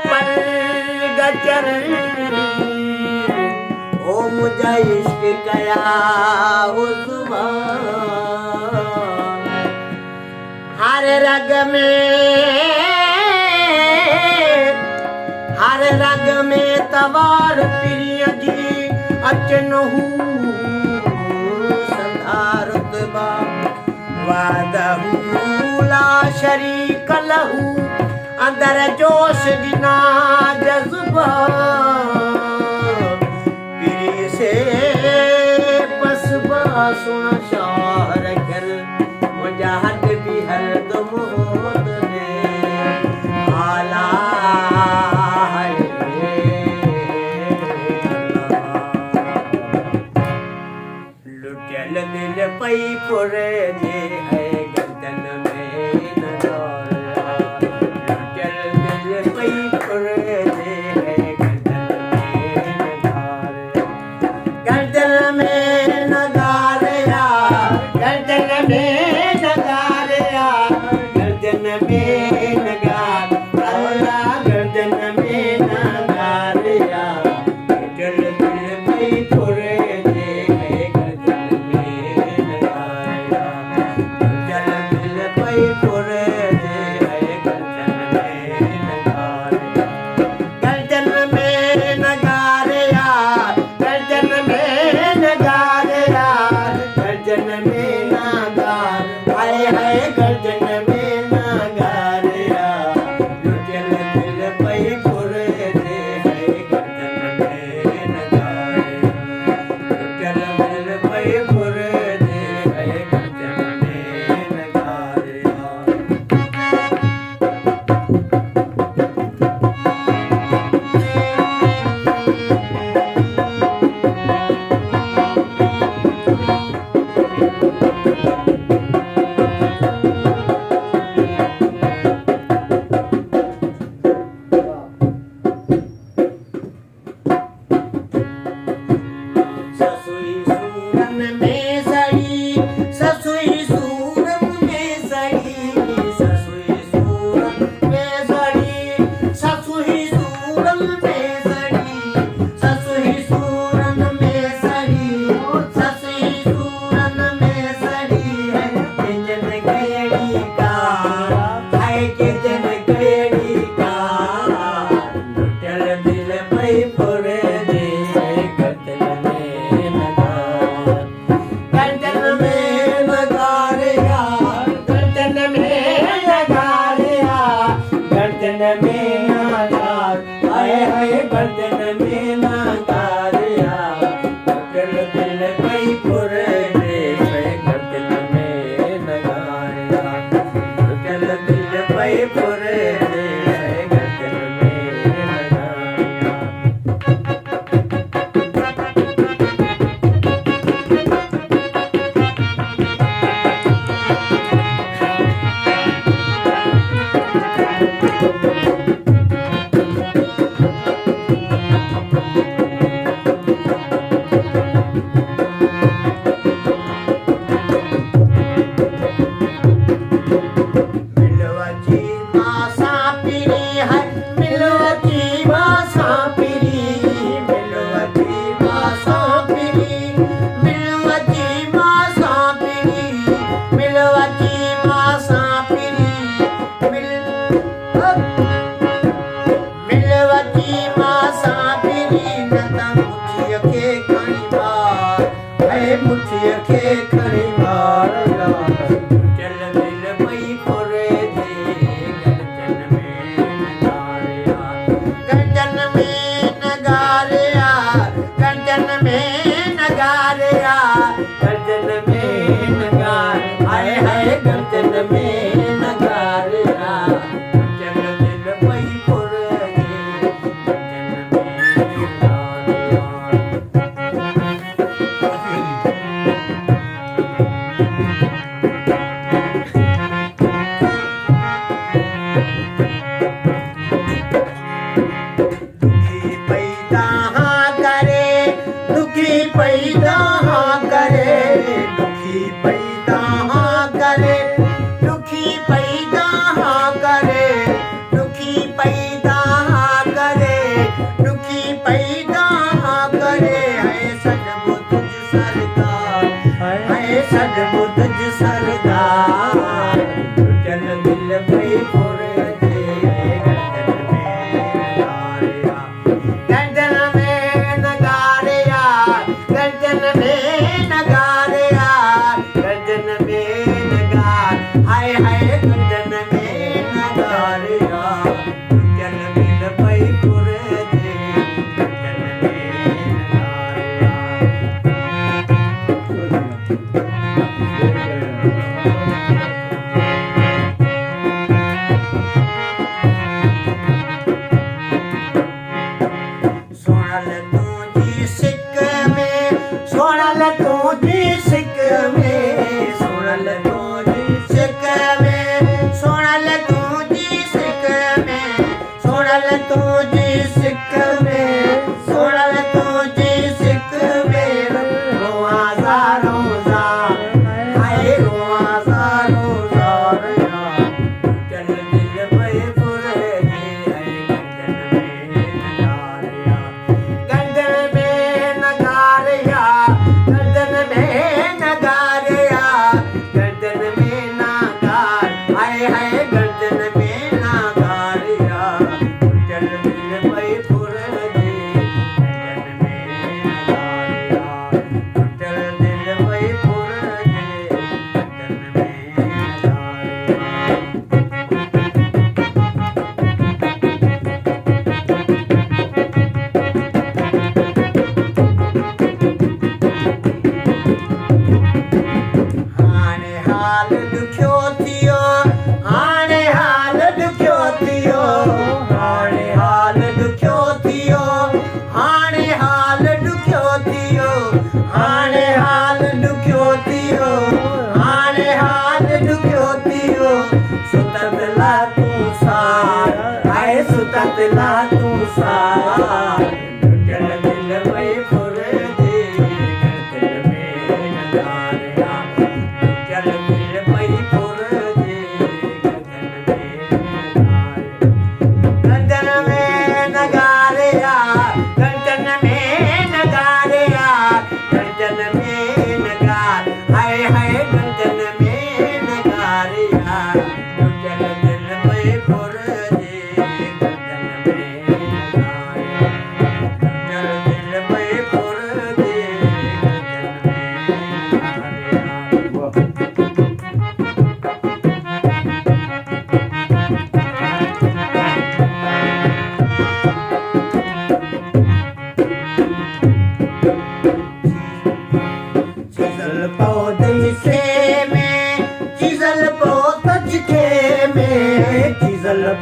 पल गजर ओ मुझा इश्क कया हो जुबान हर रग में तवार प्रिय जी अचनहू संधारत बा वादहू ला शरीक लहू अंदर जोश दिना जज्बा प्रिय से बसबा सुना शार कर मुझा हट भी हर दम ने आला लुटल दिल पई पुरे दे है गर्दन में नगारा लुटल दिल पई पुरे दे है गर्दन में नगारा गर्दन में नगारा गर्दन में नगारा गर्दन में नगारा लुटल दिल पई पुरे पैदा करे दुखी पैदा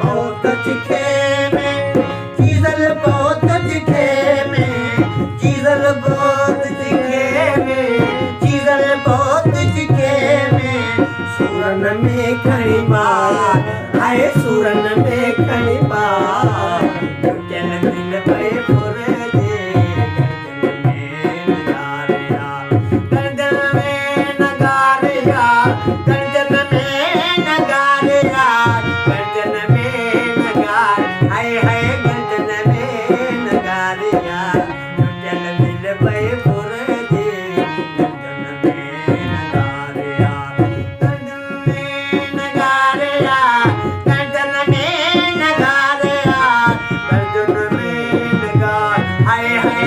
बहुत तिखे में चीज़ल बहुत तिखे में चीज़ल बहुत तिखे में चीज़ल बहुत तिखे में सूरन में खणी मार आए सूरन में खणी मार चल दिल पे फुर दे गर्दन में नगारिया गर्दन में नगारिया गर्दन में नगार हाय हाय गर्दन में नगारिया चल दिल पे फुर दे गर्दन में नगारिया गर्दन में नगारिया गर्दन में नगारिया गर्दन में नगार हाय हाय